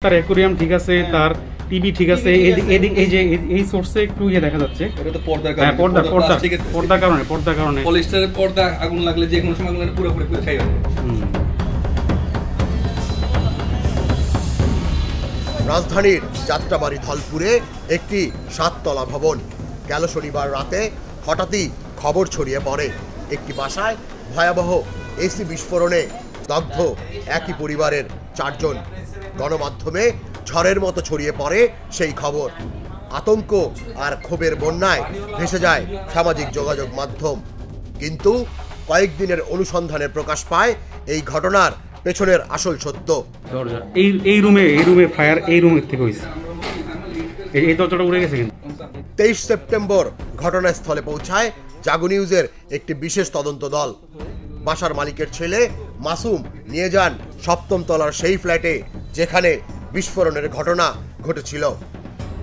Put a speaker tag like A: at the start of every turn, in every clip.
A: তার অ্যাকোয়ারিয়াম ঠিক আছে, তার টিভি ঠিক আছে, এই যে এই সোর্সে একটু দেখা যাচ্ছে।
B: এটা তো পর্দার
A: কারণে, পর্দার কারণে
B: পলিস্টারের পর্দা আগুন লাগলে যে কোনো সময় আগুন পুরোপুরি পুরো ছাই হয়ে যাবে।
C: রাজধানীর যাত্রাবাড়ি ধলপুরে একটি 7তলা ভবন। গেল শনিবার রাতে হঠাৎই খবর ছড়িয়ে পড়ে একটি বাসায় ভয়াবহ এসি বিস্ফোরণে দগ্ধ একই পরিবারের 4 জন। গণমাধ্যমে ঝড়ের মতো ছড়িয়ে পড়ে সেই খবর। আতঙ্ক আর ক্ষোভের বন্যায় ভেসে যায় সামাজিক যোগাযোগ মাধ্যম। কিন্তু কয়েকদিনের অনুসন্ধানে প্রকাশ পায় এই ঘটনার পেছনের আসল সত্য।
A: এই রুমে ফায়ার এই রুমের থেকে হয়েছে, এই দরজাটা উড়ে গেছে। কিন্তু
C: 23 সেপ্টেম্বর ঘটনাস্থলে পৌঁছায় জাগো নিউজের একটি বিশেষ তদন্ত দল। বাসার মালিকের ছেলে মাসুম নিয়ে যান 7ম তলার সেই ফ্ল্যাটে যেখানে বিস্ফোরণের ঘটনা ঘটেছিল।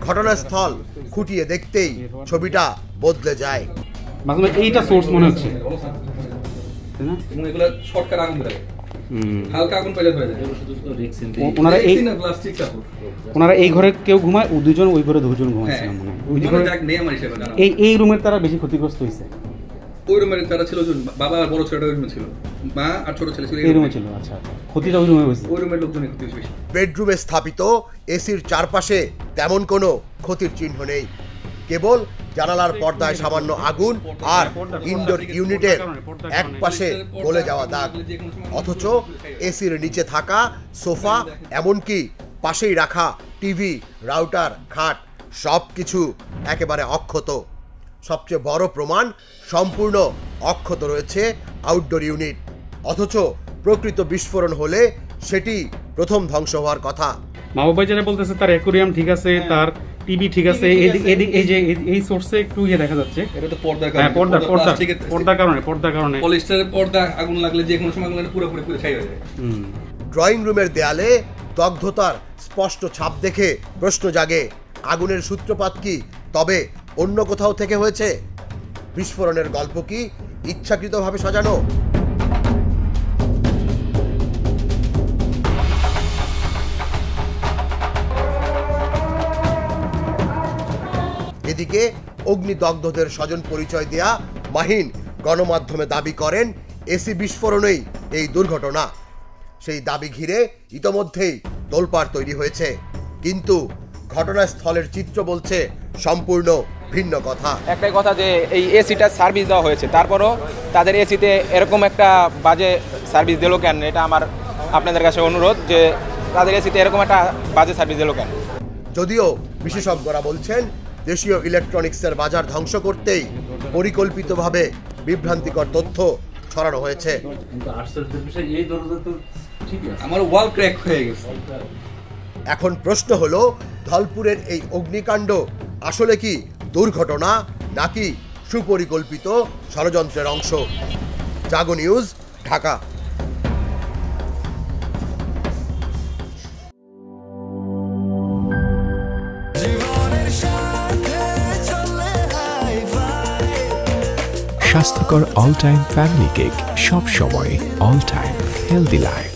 C: ঘটনাস্থল খুঁটিয়ে দেখতেই ছবিটা বদলে যায়।
A: মাসুম এইটা সোর্স মনে হচ্ছে,
B: এগুলা শর্টকাট আগুন দেয়, হালকা আগুন পেলে হয়ে যায়।
A: ওনারা এই ঘরে কেউ ঘুমায়, দুজন ওই ঘরে দুজন ঘুমাইছিল মনে হয়। এই রুমের তারা বেশি ক্ষতিগ্রস্ত হয়েছে।
B: ওই রুমের তারা ছিল, বাবা আর বড় ছেলেটা ওই রুমে ছিল, মা আর ছোট ছেলে ছিল
A: এই রুমে ছিল। আচ্ছা, ক্ষতিটা ওই রুমে হয়েছে।
B: ওই রুমের লোকজনের ক্ষতি হয়েছে।
C: বেডরুমে স্থাপিত এসির চারপাশে তেমন কোনো ক্ষতির চিহ্ন নেই, কেবল জানালার পর্দায় সামান্য আগুন আর ইনডোর ইউনিটের এক পাশে গলে যাওয়া দাগ। অথচ এসির নিচে থাকা সোফা, এমনকি পাশেই রাখা টিভি, রাউটার, খাট সবকিছু একেবারে অক্ষত। সবচেয়ে বড় প্রমাণ, সম্পূর্ণ অক্ষত রয়েছে আউটডোর ইউনিট। অথচ প্রকৃত বিস্ফোরণ হলে সেটি প্রথম ধ্বংস হওয়ার কথা।
A: মা বাবা যারা বলতেছে তার অ্যাকোয়ারিয়াম ঠিক আছে, তার টিভি ঠিক আছে, এই যে এই সোর্সে একটু দেখা যাচ্ছে।
B: এটা তো পর্দার
A: কারণে, পর্দার কারণে
B: পলিস্টারের পর্দা আগুন লাগলে যে কোনো সময় আগুন পুরোপুরি পুরো ছাই হয়ে যাবে।
C: ড্রয়িং রুমের দেয়ালে দগ্ধতার স্পষ্ট ছাপ দেখে প্রশ্ন জাগে, আগুনের সূত্রপাত কি তবে অন্য কোথাও থেকে হয়েছে? বিস্ফোরণের গল্প কি ইচ্ছাকৃতভাবে সাজানো? এদিকে অগ্নিদগ্ধদের স্বজন পরিচয় দেয়া মাহিন গণমাধ্যমে দাবি করেন এসি বিস্ফোরণেই এই দুর্ঘটনা। সেই দাবি ঘিরে ইতোমধ্যেই তোলপাড় তৈরি হয়েছে, কিন্তু ঘটনাস্থলের চিত্র বলছে সম্পূর্ণ ভিন্ন কথা।
D: একটাই কথা যে এই এসিটা সার্ভিস দেওয়া হয়েছে, তারপরও তাদের এসিতে এরকম একটা বাজে সার্ভিস দিল কেন? এটা আমার আপনাদের কাছে অনুরোধ যে তাদের এসিতে এরকম একটা বাজে সার্ভিস দিল কেন?
C: যদিও বিশেষজ্ঞরা বলছেন দেশীয় ইলেকট্রনিক্সের বাজার ধ্বংস করতেই পরিকল্পিতভাবে বিভ্রান্তিকর তথ্য ছড়ানো হয়েছে।
B: আমার ওয়াল ক্র্যাক হয়ে গেছে।
C: এখন প্রশ্ন হলো, ধলপুরের এই অগ্নিকাণ্ড আসলে কি দুর্ঘটনা নাকি সুপরিকল্পিত ষড়যন্ত্রের অংশ? জাগো নিউজ, ঢাকা।
E: স্বাস্থ্যকর অল টাইম ফ্যামিলি কেক, সব সময় অল টাইম হেলদি লাইফ।